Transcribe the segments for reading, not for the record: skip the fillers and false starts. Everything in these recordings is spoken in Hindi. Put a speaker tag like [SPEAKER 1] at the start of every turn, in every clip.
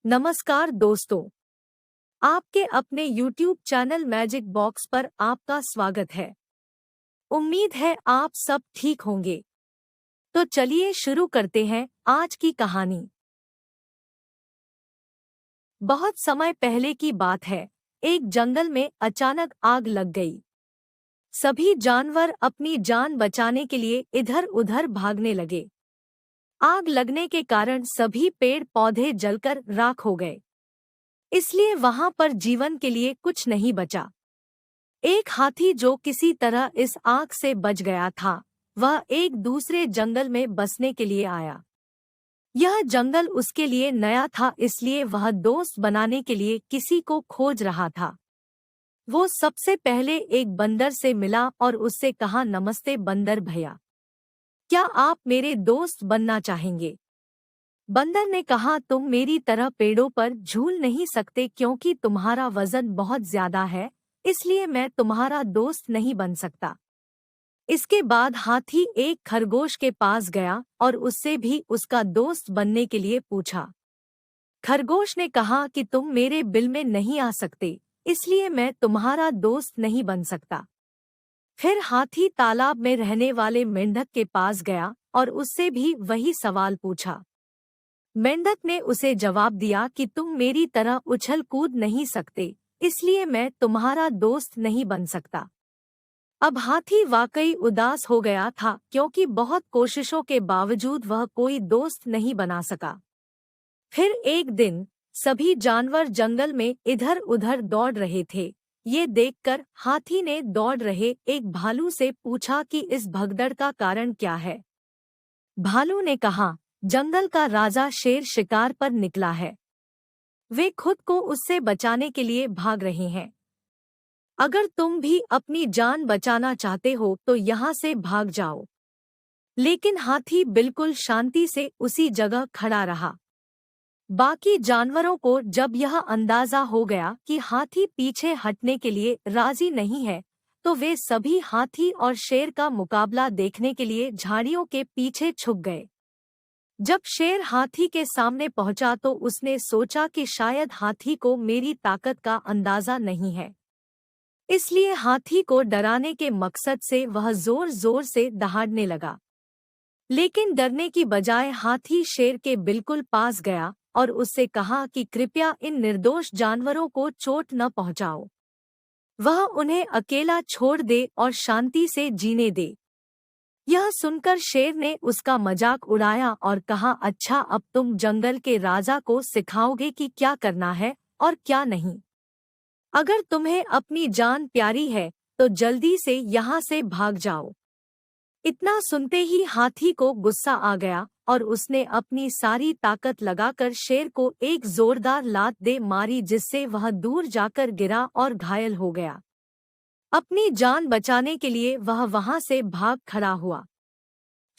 [SPEAKER 1] नमस्कार दोस्तों, आपके अपने YouTube चैनल मैजिक बॉक्स पर आपका स्वागत है। उम्मीद है आप सब ठीक होंगे। तो चलिए शुरू करते हैं आज की कहानी। बहुत समय पहले की बात है, एक जंगल में अचानक आग लग गई। सभी जानवर अपनी जान बचाने के लिए इधर-उधर भागने लगे। आग लगने के कारण सभी पेड़ पौधे जलकर राख हो गए। इसलिए वहां पर जीवन के लिए कुछ नहीं बचा। एक हाथी जो किसी तरह इस आग से बच गया था, वह एक दूसरे जंगल में बसने के लिए आया। यह जंगल उसके लिए नया था, इसलिए वह दोस्त बनाने के लिए किसी को खोज रहा था। वो सबसे पहले एक बंदर से मिला और उससे कहा, नमस्ते बंदर भैया, क्या आप मेरे दोस्त बनना चाहेंगे? बंदर ने कहा, तुम मेरी तरह पेड़ों पर झूल नहीं सकते क्योंकि तुम्हारा वजन बहुत ज्यादा है, इसलिए मैं तुम्हारा दोस्त नहीं बन सकता। इसके बाद हाथी एक खरगोश के पास गया और उससे भी उसका दोस्त बनने के लिए पूछा। खरगोश ने कहा कि तुम मेरे बिल में नहीं आ सकते, इसलिए मैं तुम्हारा दोस्त नहीं बन सकता। फिर हाथी तालाब में रहने वाले मेंढक के पास गया और उससे भी वही सवाल पूछा। मेंढक ने उसे जवाब दिया कि तुम मेरी तरह उछल कूद नहीं सकते, इसलिए मैं तुम्हारा दोस्त नहीं बन सकता। अब हाथी वाकई उदास हो गया था क्योंकि बहुत कोशिशों के बावजूद वह कोई दोस्त नहीं बना सका। फिर एक दिन सभी जानवर जंगल में इधर-उधर दौड़ रहे थे। ये देखकर हाथी ने दौड़ रहे एक भालू से पूछा कि इस भगदड़ का कारण क्या है। भालू ने कहा, जंगल का राजा शेर शिकार पर निकला है। वे खुद को उससे बचाने के लिए भाग रहे हैं। अगर तुम भी अपनी जान बचाना चाहते हो तो यहाँ से भाग जाओ। लेकिन हाथी बिल्कुल शांति से उसी जगह खड़ा रहा। बाकी जानवरों को जब यह अंदाजा हो गया कि हाथी पीछे हटने के लिए राजी नहीं है, तो वे सभी हाथी और शेर का मुकाबला देखने के लिए झाड़ियों के पीछे छुप गए। जब शेर हाथी के सामने पहुंचा तो उसने सोचा कि शायद हाथी को मेरी ताकत का अंदाजा नहीं है, इसलिए हाथी को डराने के मकसद से वह जोर-जोर से दहाड़ने लगा। लेकिन डरने की बजाय हाथी शेर के बिल्कुल पास गया और उससे कहा कि कृपया इन निर्दोष जानवरों को चोट न पहुंचाओ। वह उन्हें अकेला छोड़ दे और शांति से जीने दे। यह सुनकर शेर ने उसका मजाक उड़ाया और कहा, अच्छा अब तुम जंगल के राजा को सिखाओगे कि क्या करना है और क्या नहीं। अगर तुम्हें अपनी जान प्यारी है तो जल्दी से यहाँ से भाग जाओ। इतना सुनते ही हाथी को गुस्सा आ गया और उसने अपनी सारी ताकत लगाकर शेर को एक जोरदार लात दे मारी, जिससे वह दूर जाकर गिरा और घायल हो गया। अपनी जान बचाने के लिए वह वहां से भाग खड़ा हुआ।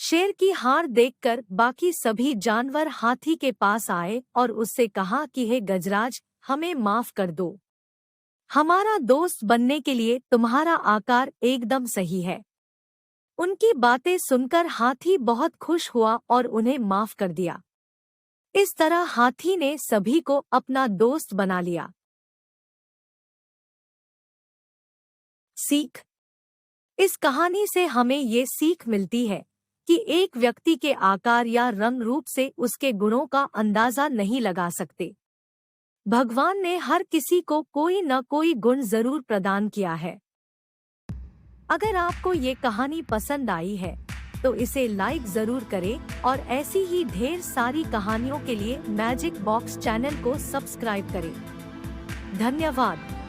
[SPEAKER 1] शेर की हार देखकर बाकी सभी जानवर हाथी के पास आए और उससे कहा कि हे गजराज, हमें माफ कर दो। हमारा दोस्त बनने के लिए तुम्हारा आकार एकदम सही है। उनकी बातें सुनकर हाथी बहुत खुश हुआ और उन्हें माफ कर दिया। इस तरह हाथी ने सभी को अपना दोस्त बना लिया। सीख। इस कहानी से हमें ये सीख मिलती है कि एक व्यक्ति के आकार या रंग रूप से उसके गुणों का अंदाजा नहीं लगा सकते। भगवान ने हर किसी को कोई न कोई गुण जरूर प्रदान किया है। अगर आपको ये कहानी पसंद आई है तो इसे लाइक जरूर करें और ऐसी ही ढेर सारी कहानियों के लिए मैजिक बॉक्स चैनल को सब्सक्राइब करें। धन्यवाद।